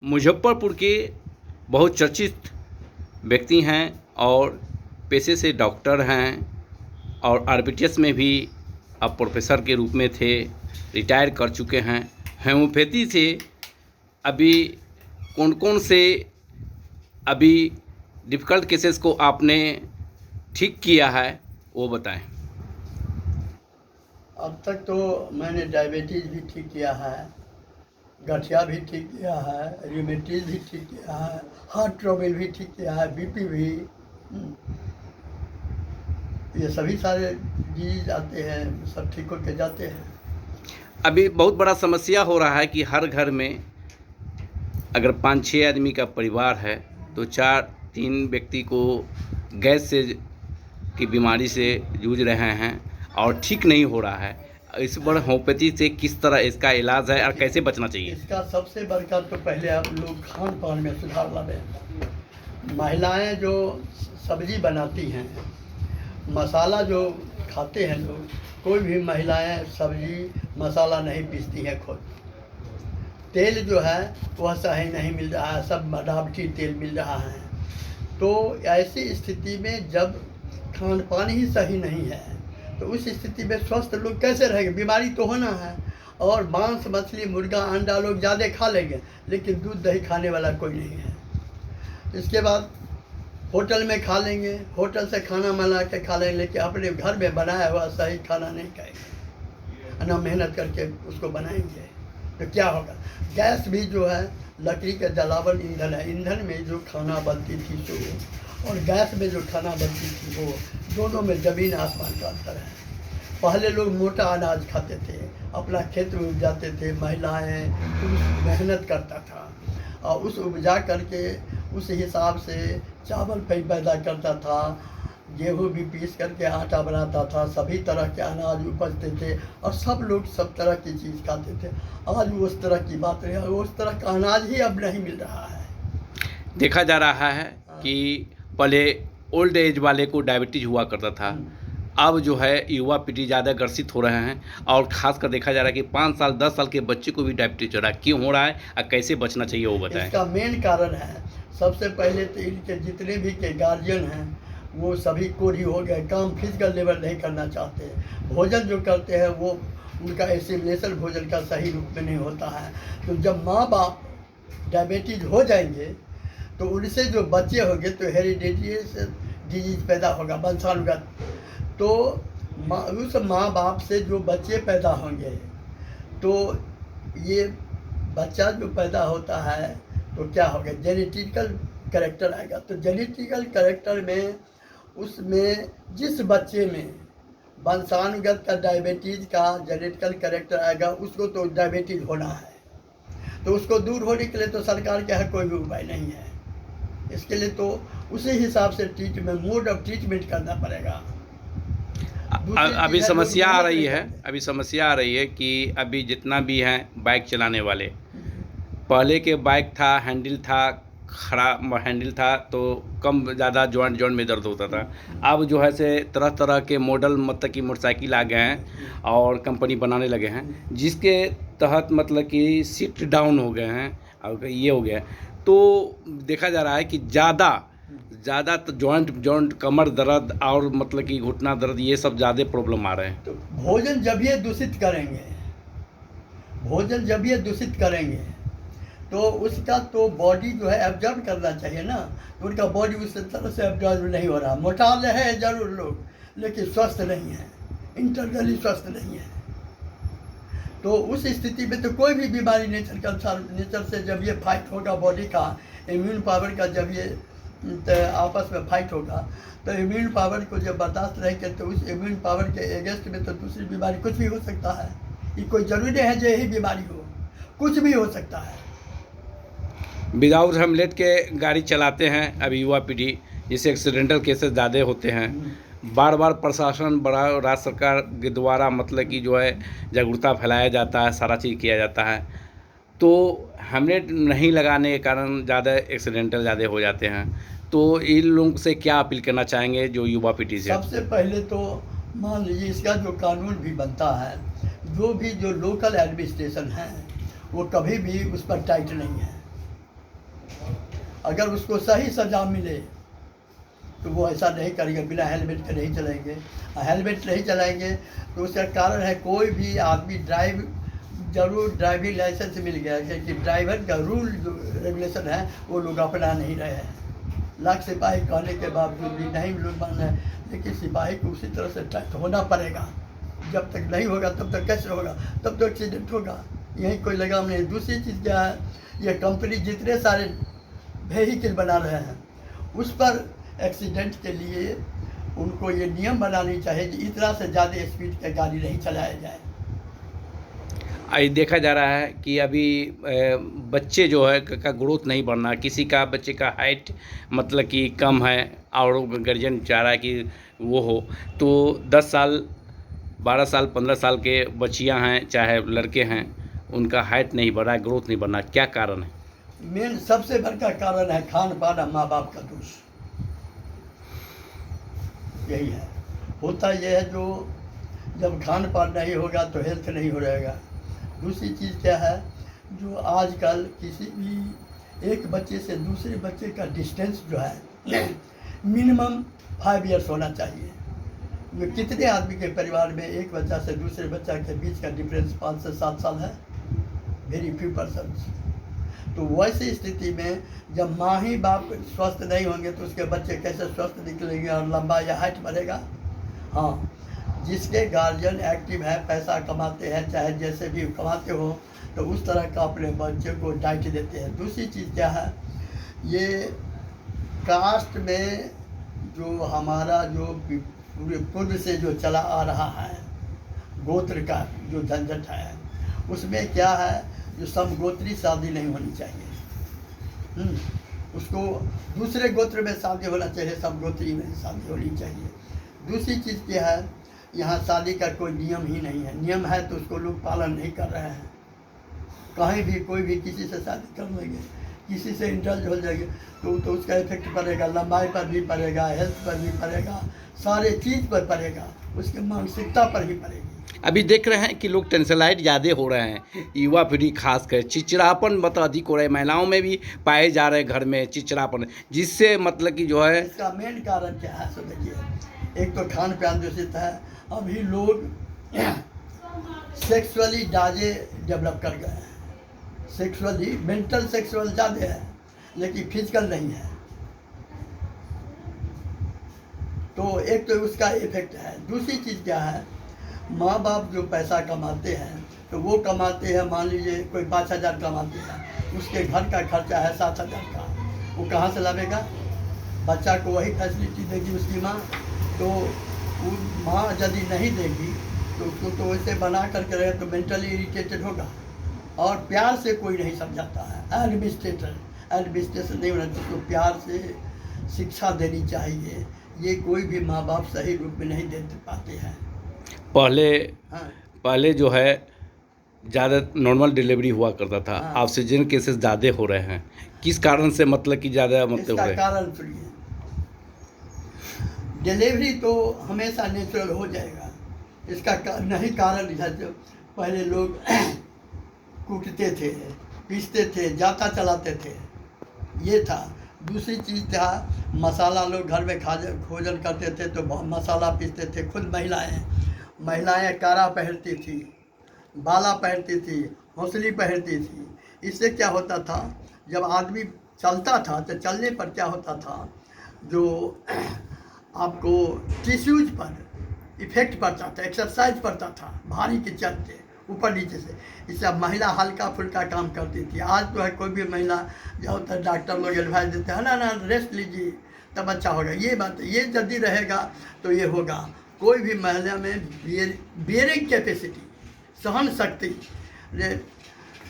मुजफ्फरपुर के बहुत चर्चित व्यक्ति हैं और पेशे से डॉक्टर हैं और आरबीटीएस में भी अब प्रोफेसर के रूप में थे, रिटायर कर चुके हैं। होम्योपैथी से अभी कौन कौन से अभी डिफ़िकल्ट केसेस को आपने ठीक किया है वो बताएं। अब तक तो मैंने डायबिटीज़ भी ठीक किया है, गठिया भी ठीक किया है, रिमेटीज भी ठीक किया है, हार्ट ट्रबल भी ठीक किया है, बीपी भी। ये सभी सारे डिजीज आते हैं, सब ठीक होके जाते हैं। अभी बहुत बड़ा समस्या हो रहा है कि हर घर में अगर 5-6 आदमी का परिवार है तो 4-3 व्यक्ति को गैस से की बीमारी से जूझ रहे हैं और ठीक नहीं हो रहा है। इस बार होम्योपैथी से किस तरह इसका इलाज है और कैसे बचना चाहिए? इसका सबसे बड़का तो पहले आप लोग खान पान में सुधार लाएं। महिलाएं जो सब्जी बनाती हैं, मसाला जो खाते हैं लोग, कोई भी महिलाएं सब्जी मसाला नहीं पीसती हैं खुद। तेल जो है वह सही नहीं मिल रहा है, सब मिलावटी तेल मिल रहा है। तो ऐसी स्थिति में जब खान पान ही सही नहीं है तो उस स्थिति में स्वस्थ लोग कैसे रहेंगे? बीमारी तो होना है। और मांस मछली मुर्गा अंडा लोग ज़्यादा खा लेंगे, लेकिन दूध दही खाने वाला कोई नहीं है। इसके बाद होटल में खा लेंगे, होटल से खाना मंगा के खा लेंगे, लेकिन अपने घर में बनाया हुआ सही खाना नहीं खाएंगे, ना मेहनत करके उसको बनाएंगे तो क्या होगा? गैस भी जो है लकड़ी का जलावन ईंधन है। ईंधन में जो खाना बनती थी सो और गैस में जो खाना बनती थी वो, दोनों में ज़मीन आसमान का अंतर है। पहले लोग मोटा अनाज खाते थे, अपना खेत में उपजाते थे, महिलाएं पुरुष मेहनत करता था और उस उपजा करके उस हिसाब से चावल पैदा करता था, गेहूँ भी पीस करके आटा बनाता था, सभी तरह के अनाज उपजते थे और सब लोग सब तरह की चीज़ खाते थे। आज उस तरह की बात नहीं है, उस तरह का अनाज ही अब नहीं मिल रहा है। देखा जा रहा है कि पहले ओल्ड एज वाले को डायबिटीज हुआ करता था, अब जो है युवा पीढ़ी ज़्यादा ग्रसित हो रहे हैं और ख़ासकर देखा जा रहा है कि 5 साल 10 साल के बच्चे को भी डायबिटीज हो रहा है। क्यों हो रहा है और कैसे बचना चाहिए वो बताएं। इसका मेन कारण है, सबसे पहले तो इनके जितने भी के गार्जियन हैं वो सभी कोढ़ी हो गए, काम फिजिकल लेवल नहीं करना चाहते। भोजन जो करते हैं वो उनका एसिमिलेशन भोजन का सही रूप में नहीं होता है। तो जब माँ बाप डायबिटीज हो जाएंगे तो उनसे जो बच्चे होंगे तो हेरिडिटी डिजीज पैदा होगा, वंशानुगत। तो उस माँ बाप से जो बच्चे पैदा होंगे तो ये बच्चा जो पैदा होता है तो क्या होगा? जेनेटिकल कैरेक्टर आएगा। तो जेनेटिकल कैरेक्टर में उसमें जिस बच्चे में वंशानुगत का डायबिटीज़ का जेनेटिकल कैरेक्टर आएगा उसको तो डायबिटीज़ होना है। तो उसको दूर होने के लिए तो सरकार के यहाँ कोई भी उपाय नहीं है। इसके लिए तो उसी हिसाब से ट्रीटमेंट, मोड ऑफ ट्रीटमेंट करना पड़ेगा। अभी समस्या आ रही है कि अभी जितना भी हैं बाइक चलाने वाले, पहले के बाइक था, हैंडल था, खराब हैंडल था तो कम ज़्यादा जॉइंट में दर्द होता था। अब जो है से तरह तरह के मॉडल मतलब कि मोटरसाइकिल आ गए हैं और कंपनी बनाने लगे हैं जिसके तहत मतलब कि सीट डाउन हो गए हैं और ये हो गया। तो देखा जा रहा है कि ज़्यादा तो जॉइंट कमर दर्द और मतलब कि घुटना दर्द ये सब ज़्यादा प्रॉब्लम आ रहे हैं। तो भोजन जब ये दूषित करेंगे तो उसका तो बॉडी जो है एब्जॉर्ब करना चाहिए ना। तो उनका बॉडी उस तरह से एब्जॉर्ब नहीं हो रहा। मोटा है जरूर लोग, लेकिन स्वस्थ नहीं है, इंटरनली स्वस्थ नहीं है। तो उस स्थिति में तो कोई भी बीमारी नेचर से जब ये फाइट होगा, बॉडी का इम्यून पावर का जब ये आपस में फाइट होगा तो इम्यून पावर को जब बर्दाश्त रहेंगे तो उस इम्यून पावर के अगेंस्ट में तो दूसरी बीमारी कुछ भी हो सकता है। ये कोई ज़रूरी नहीं है जो यही बीमारी हो, कुछ भी हो सकता है। विदाउट हेलमेट के गाड़ी चलाते हैं अभी युवा पीढ़ी, जिससे एक्सीडेंटल केसेस ज़्यादा होते हैं। बार बार प्रशासन बड़ा राज्य सरकार के द्वारा मतलब कि जो है जागरूकता फैलाया जाता है, सारा चीज़ किया जाता है, तो हेलमेट नहीं लगाने के कारण ज़्यादा एक्सीडेंटल ज़्यादा हो जाते हैं। तो इन लोगों से क्या अपील करना चाहेंगे जो युवा पीढ़ी से? सबसे पहले तो मान लीजिए इसका जो कानून भी बनता है, जो लोकल एडमिनिस्ट्रेशन है वो कभी भी उस पर टाइट नहीं है। अगर उसको सही सजा मिले तो वो ऐसा नहीं करेंगे, बिना हेलमेट के नहीं चलाएंगे। हेलमेट नहीं चलाएंगे तो उसका कारण है कोई भी आदमी जरूर ड्राइविंग लाइसेंस मिल गया, क्योंकि ड्राइवर का रूल जो रेगुलेशन है वो लोग अपना नहीं रहे हैं। लाख सिपाही कहने के बावजूद भी नहीं लोग मान रहे हैं, लेकिन सिपाही को उसी तरह से ट्रैक्ट होना पड़ेगा। जब तक नहीं होगा तब तक कैसे होगा, तब तो एक्सीडेंट होगा, यही कोई लगाम नहीं। दूसरी चीज़ क्या है, ये कंपनी जितने सारे व्हीकल बना रहे हैं उस पर एक्सीडेंट के लिए उनको ये नियम बनानी चाहिए कि इतना से ज़्यादा स्पीड की गाड़ी नहीं चलाया जाए। ये देखा जा रहा है कि अभी बच्चे जो है का ग्रोथ नहीं बढ़ना, किसी का बच्चे का हाइट मतलब कि कम है और गार्जियन चाह रहा है कि वो हो, तो 10 साल 12 साल 15 साल के बच्चियां हैं चाहे लड़के हैं, उनका हाइट नहीं बढ़ा, ग्रोथ नहीं बढ़ना, क्या कारण है? मेन सबसे बड़ा कारण है खान पान और माँ बाप का दोष, यही है। होता यह है जो जब खान पान नहीं होगा तो हेल्थ नहीं हो रहेगा। दूसरी चीज़ क्या है, जो आजकल किसी भी एक बच्चे से दूसरे बच्चे का डिस्टेंस जो है मिनिमम 5 इयर्स होना चाहिए। ये कितने आदमी के परिवार में एक बच्चा से दूसरे बच्चा के बीच का डिफरेंस 5 से 7 साल है? Very few persons. तो वैसी स्थिति में जब माँ ही बाप स्वस्थ नहीं होंगे तो उसके बच्चे कैसे स्वस्थ निकलेंगे और लंबा या हाइट बढ़ेगा? हाँ, जिसके गार्जियन एक्टिव है, पैसा कमाते हैं, चाहे जैसे भी कमाते हो, तो उस तरह का अपने बच्चे को डाइट देते हैं। दूसरी चीज़ क्या है, ये कास्ट में जो हमारा जो पूरे पूर्व से जो चला आ रहा है गोत्र का जो झंझट है, उसमें क्या है, जो समगोत्री शादी नहीं होनी चाहिए। उसको दूसरे गोत्र में शादी होना चाहिए, समगोत्री में शादी होनी चाहिए। दूसरी चीज़ क्या है, यहाँ शादी का कोई नियम ही नहीं है। नियम है तो उसको लोग पालन नहीं कर रहे हैं। कहीं भी कोई भी किसी से शादी कर लेंगे, किसी से इंडल्ज हो जाएंगे तो उसका इफेक्ट पड़ेगा, लंबाई पर भी पड़ेगा, हेल्थ पर भी पड़ेगा, सारे चीज़ पर पड़ेगा, उसके मानसिकता पर ही पड़ेगी। अभी देख रहे हैं कि लोग टेंशनाइज ज़्यादा हो रहे हैं, युवा पीढ़ी खासकर चिड़चिड़ापन मतलब अधिक हो रहा है, महिलाओं में भी पाए जा रहे हैं घर में चिड़चिड़ापन, जिससे मतलब कि जो है इसका मेन कारण क्या है, समझिए। एक तो खान पान दूषित है, अभी लोग सेक्सुअली ज़्यादा डेवलप कर गए हैं। सेक्सुअली मेंटल सेक्सुअल ज़्यादा है लेकिन फिजिकल नहीं है, तो एक तो उसका इफेक्ट है। दूसरी चीज़ क्या है, माँ बाप जो पैसा कमाते हैं तो वो कमाते हैं, मान लीजिए कोई 5,000 कमाते हैं, उसके घर का खर्चा है 7,000 का, वो कहाँ से लावेगा? बच्चा को वही फैसिलिटी देगी उसकी माँ, तो वो माँ यदि नहीं देगी तो उसको तो वैसे बना करके रहे तो मेंटली इरिटेटेड होगा। और प्यार से कोई नहीं समझाता है, एडमिनिस्ट्रेशन नहीं होना चाहिए, उसको प्यार से शिक्षा देनी चाहिए। ये कोई भी माँ बाप सही रूप में नहीं दे पाते हैं। पहले जो है ज़्यादा नॉर्मल डिलीवरी हुआ करता था, हाँ। ऑक्सीजन केसेस ज़्यादा हो रहे हैं, किस कारण से मतलब कि ज़्यादा मतलब हो रहे हैं? कारण सुनिए, डिलीवरी तो हमेशा नेचुरल हो जाएगा, इसका नहीं कारण है। जो पहले लोग कूटते थे, पीसते थे, जाता चलाते थे, ये था। दूसरी चीज़ था, मसाला लोग घर में भोजन करते थे तो मसाला पीसते थे। खुद महिलाएं कारा पहनती थी, बाला पहनती थी, हौसली पहनती थी। इससे क्या होता था, जब आदमी चलता था तो चलने पर क्या होता था, जो आपको टिश्यूज पर इफेक्ट पड़ता था, एक्सरसाइज पड़ता था, भारी के चलते ऊपर नीचे से। इससे महिला हल्का फुल्का काम करती थी। आज तो है कोई भी महिला जाओ तो डॉक्टर लोग एडवाइस देते हैं, ना रेस्ट लीजिए तब अच्छा होगा। ये बात, ये यदि रहेगा तो ये होगा। कोई भी महिला में बियरिंग कैपेसिटी, सहन शक्ति,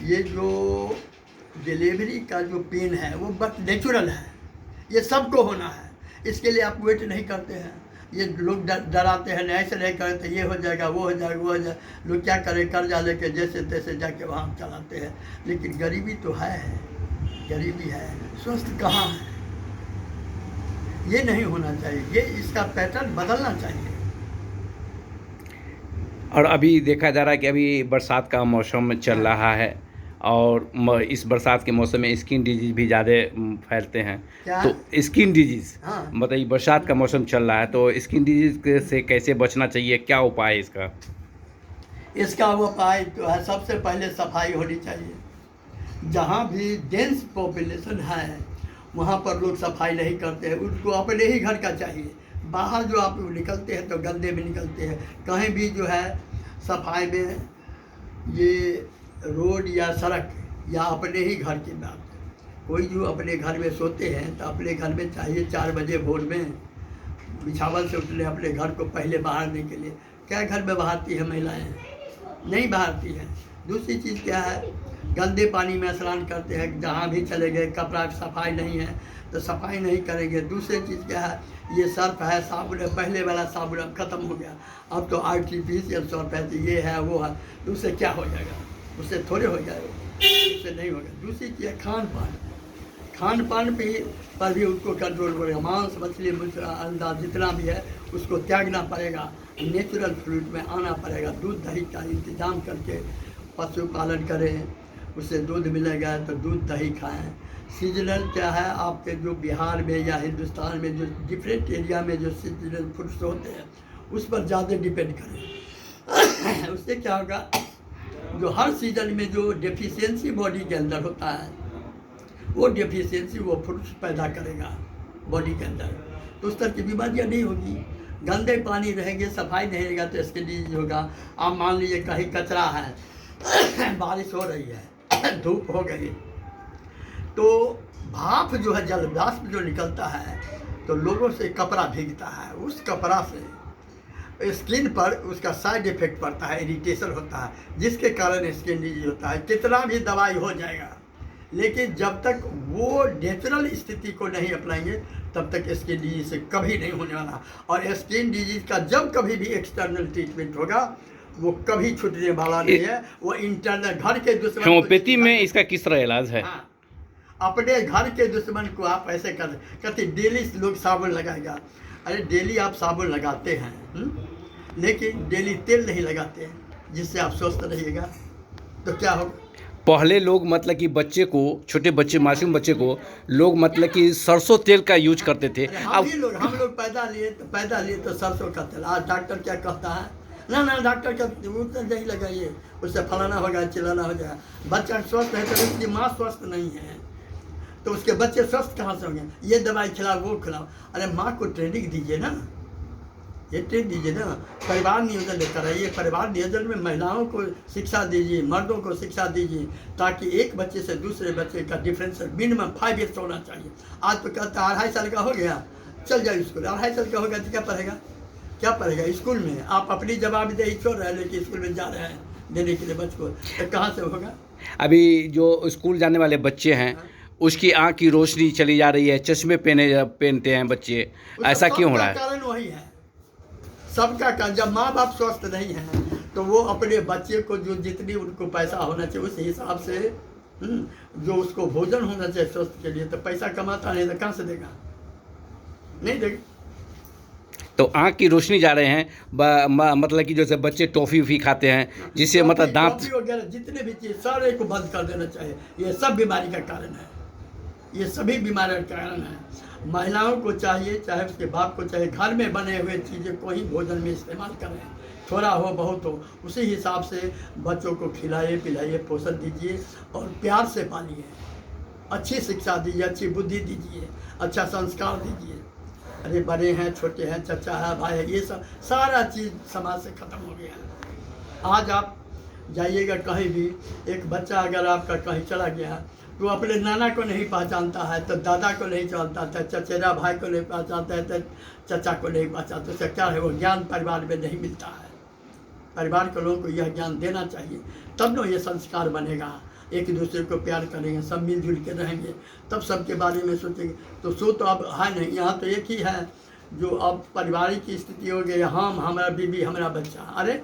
ये जो डिलीवरी का जो पेन है वो बस नेचुरल है, ये सबको होना है। इसके लिए आप वेट नहीं करते हैं। ये लोग डराते हैं, ऐसे नहीं करते, ये हो जाएगा, वो हो जाएगा, वो हो जाएगा। लोग क्या करें, कर्जा लेके जैसे तैसे जाके वहाँ चलाते हैं। लेकिन गरीबी तो है, गरीबी है, स्वस्थ कहाँ है? ये नहीं होना चाहिए, ये इसका पैटर्न बदलना चाहिए। और अभी देखा जा रहा है कि अभी बरसात का मौसम चल रहा है और इस बरसात के मौसम में स्किन डिजीज भी ज़्यादा फैलते हैं। क्या? तो स्किन डिजीज, हाँ। बताइए, बरसात का मौसम चल रहा है तो स्किन डिजीज से कैसे बचना चाहिए, क्या उपाय है इसका? इसका उपाय तो है, सबसे पहले सफाई होनी चाहिए। जहाँ भी डेंस पॉपुलेशन है वहाँ पर लोग सफाई नहीं करते हैं, उनको अपने ही घर का चाहिए। बाहर जो आप लोग निकलते हैं तो गंदे में निकलते हैं। कहीं भी जो है सफाई में, ये रोड या सड़क या अपने ही घर की बात है। कोई जो अपने घर में सोते हैं तो अपने घर में चाहिए 4 बजे भोर में बिछावन से उठने, अपने घर को पहले बहारने के लिए। क्या घर में बहारती है महिलाएं? नहीं बहारती हैं। दूसरी चीज़ क्या है, गंदे पानी में स्नान करते हैं। जहाँ भी चले गए कपड़ा की सफाई नहीं है तो सफाई नहीं करेंगे। दूसरी चीज़ क्या है, ये सर्फ है, साबुन है, पहले वाला साबुन अब ख़त्म हो गया, अब तो आर्टिफिशियल सर्फ है, तो ये है वो है, तो उससे क्या हो जाएगा? उससे थोड़े हो जाएगा, उससे नहीं होगा। दूसरी चीज़ है खान पान पर भी उसको कंट्रोल करेगा। मांस मछली अंडा जितना भी है उसको त्यागना पड़ेगा, नेचुरल फ्रूट में आना पड़ेगा। दूध दही का इंतज़ाम करके पशुपालन करें, उससे दूध मिलेगा तो दूध दही खाएं। सीजनल क्या है, आपके जो बिहार में या हिंदुस्तान में जो डिफरेंट एरिया में जो सीजनल फ्रूट्स होते हैं उस पर ज़्यादा डिपेंड करें। उससे क्या होगा, जो हर सीजन में जो डेफिशिएंसी बॉडी के अंदर होता है वो डेफिशिएंसी वो फ्रूट्स पैदा करेगा बॉडी के अंदर, तो उस तरह की बीमारियाँ नहीं होगी। गंदे पानी रहेंगे, सफाई नहीं रहेगा तो स्किन डिजीज होगा। आप मान लीजिए कहीं कचरा है, बारिश हो रही है, धूप हो गई, तो भाप जो है, जल वाष्प जो निकलता है तो लोगों से कपड़ा भीगता है, उस कपड़ा से स्किन पर उसका साइड इफेक्ट पड़ता है, इरिटेशन होता है, जिसके कारण स्किन डिजीज होता है। कितना भी दवाई हो जाएगा, लेकिन जब तक वो नेचुरल स्थिति को नहीं अपनाएंगे तब तक स्किन डिजीज से कभी नहीं होने वाला। और स्किन डिजीज का जब कभी भी एक्सटर्नल ट्रीटमेंट होगा वो कभी छूटने वाला नहीं है। वो इंटरनल घर के दुश्मन, होम्योपैथी में इसका किस तरह इलाज है? हाँ, अपने घर के दुश्मन को आप ऐसे कहते डेली लोग साबुन लगाएगा। अरे डेली आप साबुन लगाते हैं, लेकिन डेली तेल नहीं लगाते हैं जिससे आप स्वस्थ रहिएगा, तो क्या होगा? पहले लोग मतलब कि बच्चे को, छोटे बच्चे, मासूम बच्चे को लोग मतलब कि सरसों तेल का यूज करते थे। हम लोग पैदा लिए तो सरसों का तेल। आज डॉक्टर क्या कहता है, ना डॉक्टर का तेल नहीं लगाइए, उससे फलाना होगा, चिलाना हो जाएगा। बच्चा स्वस्थ है तो उसकी माँ स्वस्थ नहीं है तो उसके बच्चे स्वस्थ कहाँ से होंगे? ये दवाई खिलाओ, वो खिलाओ। अरे माँ को ट्रेनिंग दीजिए ना, ये ट्रेन दीजिए ना। परिवार नियोजन लेकर आइए, परिवार नियोजन में महिलाओं को शिक्षा दीजिए, मर्दों को शिक्षा दीजिए, ताकि एक बच्चे से दूसरे बच्चे का डिफरेंस मिनिमम 5 ईयर्स होना चाहिए। आज तो कहता है 2.5 साल का हो गया चल जाओ स्कूल, 2.5 साल का होगा तो क्या पढ़ेगा स्कूल में? आप अपनी जवाबदेही छोड़ रहे हैं लेकिन स्कूल में जा रहे हैं देने के लिए बच्चे को, तो कहाँ से होगा? अभी जो स्कूल जाने वाले बच्चे हैं उसकी आँख की रोशनी चली जा रही है, चश्मे पहनते हैं बच्चे, ऐसा क्यों हो रहा है? कारण वही है, सबका कारण। जब माँ बाप स्वस्थ नहीं है तो वो अपने बच्चे को जो जितनी उनको पैसा होना चाहिए उस हिसाब से जो उसको भोजन होना चाहिए स्वस्थ के लिए, तो पैसा कमाता नहीं तो कहाँ से देगा? नहीं देगा। तो आँख की रोशनी जा रहे हैं, मतलब कि जैसे बच्चे टॉफ़ी वफ़ी खाते हैं जिससे मतलब दांत वगैरह जितने भी चीज़ सारे को बंद कर देना चाहिए। ये सब बीमारी का कारण है, ये सभी बीमारी का कारण है। महिलाओं को चाहिए, चाहे उसके बाप को चाहिए, घर में बने हुए चीज़ें को ही भोजन में इस्तेमाल करें, थोड़ा हो बहुत हो, उसी हिसाब से बच्चों को खिलाइए पिलाइए, पोषण दीजिए और प्यार से पालिए, अच्छी शिक्षा दीजिए, अच्छी बुद्धि दीजिए, अच्छा संस्कार दीजिए। अरे बड़े हैं, छोटे हैं, चचा है, भाई है, ये सब सारा चीज़ समाज से ख़त्म हो गया है। आज आप जाइएगा कहीं भी, एक बच्चा अगर आपका कहीं चला गया तो अपने नाना को नहीं पहचानता है, तो दादा को नहीं पहचानता है, चचेरा भाई को नहीं पहचानता है, तो चचा को नहीं पहचानता। तो क्या है, वो ज्ञान परिवार में नहीं मिलता है। परिवार के लोगों को यह ज्ञान देना चाहिए, तब न ये संस्कार बनेगा। एक दूसरे को प्यार करेंगे, सब मिलजुल के रहेंगे, तब सबके बारे में सोचेंगे। तो सो तो अब है नहीं, यहाँ तो एक ही है जो अब पारिवारिक की स्थिति हो गई, हम, हमारा बीवी, हमारा बच्चा। अरे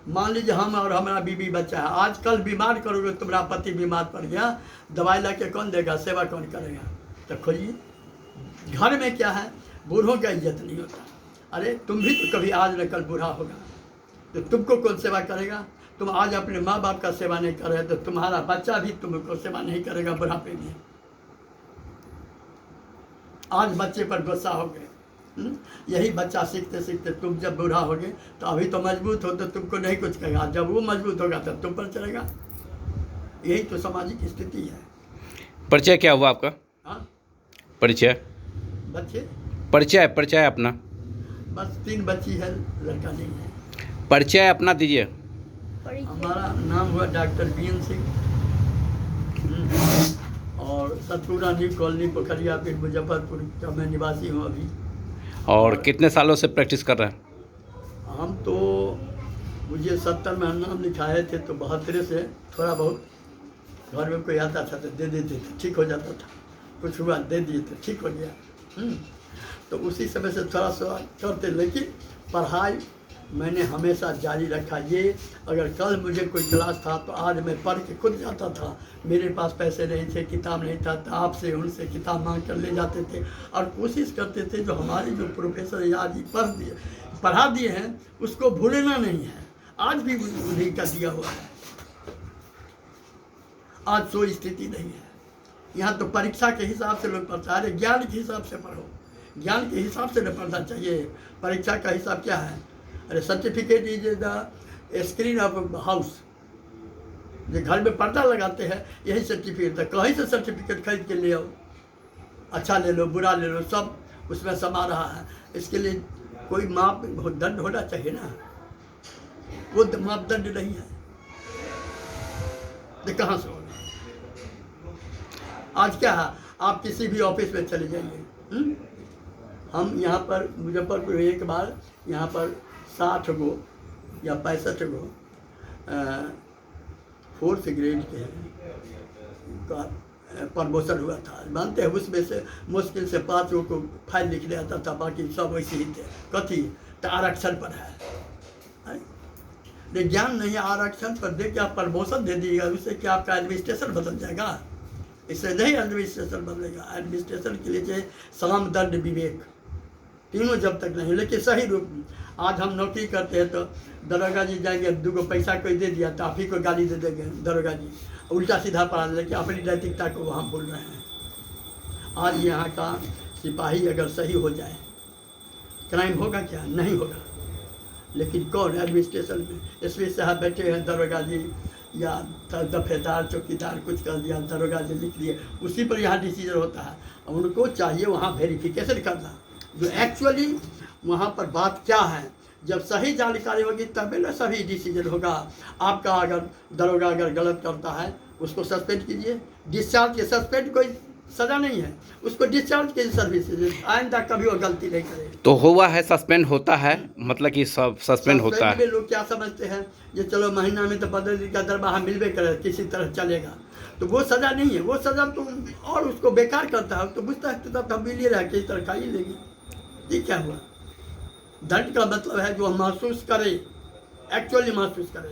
मान लीजिए हम और हमारा बीवी बच्चा है, आजकल बीमार करोगे, तुम्हारा पति बीमार पड़ गया, दवाई ला के कौन देगा, सेवा कौन करेगा? तो खोलिए। घर में क्या है, बूढ़ों का इज्जत नहीं होता। अरे तुम भी तो कभी आज न कल बूढ़ा होगा, तो तुमको कौन सेवा करेगा? तुम आज अपने माँ बाप का सेवा नहीं कर रहे तो तुम्हारा बच्चा भी तुमको सेवा नहीं करेगा बुढ़ापे में। आज बच्चे पर गुस्सा हो गए, यही बच्चा सीखते सीखते तुम जब बूढ़ा होगे तो अभी तो मजबूत हो तो तुमको नहीं कुछ कहेगा, जब वो मजबूत होगा तब तुम पर चलेगा। यही तो सामाजिक स्थिति है। परिचय क्या हुआ आपका? हाँ, परिचय बच्चे परिचय अपना। बस 3 बच्ची है, लड़का नहीं है। परिचय अपना दीजिए। हमारा नाम हुआ डॉक्टर बीएन सिंह और सतपुरा न्यू कॉलोनी पोखरिया पीर मुजफ्फरपुर का मैं निवासी हूँ अभी। और कितने सालों से प्रैक्टिस कर रहे हैं? हम तो मुझे 70 में नाम लिखाए थे तो 72 से थोड़ा बहुत घर में कोई आता था तो दे देते थे, ठीक हो जाता था। कुछ हुआ दे दिए तो ठीक हो गया। तो उसी समय से थोड़ा सा करते, लेकिन पढ़ाई मैंने हमेशा जारी रखा। ये अगर कल मुझे कोई क्लास था तो आज मैं पढ़ के खुद जाता था। मेरे पास पैसे नहीं थे, किताब नहीं था, तो आपसे उनसे किताब मांग कर ले जाते थे और कोशिश करते थे जो हमारे जो प्रोफेसर आज पढ़ा दिए हैं उसको भूलना नहीं है। आज भी उन्हीं का दिया हुआ है। आज तो स्थिति नहीं है। यहाँ तो परीक्षा के हिसाब से लोग पढ़ता है, ज्ञान के हिसाब से पढ़ो, ज्ञान के हिसाब से न पढ़ना चाहिए। परीक्षा का हिसाब क्या है? अरे certificate is the screen of house. जो घर में पर्दा लगाते हैं यही सर्टिफिकेट है। कहीं से सर्टिफिकेट खरीद के ले आओ, अच्छा ले लो बुरा ले लो, सब उसमें समा रहा है। इसके लिए कोई मापदंड होना चाहिए ना, वो मापदंड नहीं है तो कहाँ से होगा? आज क्या है, आप किसी भी ऑफिस में चले जाइए। हम यहाँ पर मुजफ्फरपुर एक बार यहाँ पर 60 गो या 65 गो 4th ग्रेड के का प्रमोशन हुआ था। मानते हैं उसमें से मुश्किल से 5 गो को फाइल लिख लिया था, बाकी सब वैसे ही थे। कथी तो आरक्षण पर है। ज्ञान नहीं, आरक्षण पर दे के आप प्रमोशन दे दिएगा, उससे क्या आपका एडमिनिस्ट्रेशन बदल जाएगा? इससे नहीं एडमिनिस्ट्रेशन बदलेगा। एडमिनिस्ट्रेशन के लिए चाहिए साम दंड विवेक, तीनों जब तक नहीं, लेकिन सही रूप में। आज हम नौकरी करते हैं तो दरोगा जी जाएंगे, 2 गो पैसा कोई दे दिया तो आप ही को गाली दे देंगे दरोगा जी, उल्टा सीधा पढ़ा दे, लेकिन अपनी नैतिकता को वहाँ भूल रहे हैं। आज यहाँ का सिपाही अगर सही हो जाए, क्राइम होगा क्या? नहीं होगा। लेकिन कौन एडमिनिस्ट्रेशन में एसपी साहब बैठे हैं, दरोगा जी या दफेदार चौकीदार कुछ कर दिया, दरोगा जी लिख दिए, उसी पर यहाँ डिसीजन होता है। उनको चाहिए वहाँ वेरिफिकेशन करना जो एक्चुअली वहाँ पर बात क्या है। जब सही जानकारी होगी तभी ना सही डिसीजन होगा। आपका अगर दरोगा अगर गलत करता है उसको सस्पेंड कीजिए, डिस्चार्ज के। सस्पेंड कोई सज़ा नहीं है, उसको डिस्चार्ज कीजिए सर्विस से, आइंदा कभी वो गलती नहीं करे। तो हुआ है, सस्पेंड होता है, मतलब कि सब सस्पेंड होता है। लोग क्या समझते हैं ये चलो महीना में तो 15 दिन का दरमाहा मिलवे करे, किसी तरह चलेगा, तो वो सज़ा नहीं है। वो सज़ा तो और उसको बेकार करता है, तो बुझता है तब हम मिलिए रहे किसी तरह खा ही लेगी। ये क्या हुआ? दंड का मतलब है जो हम महसूस करें, एक्चुअली महसूस करें।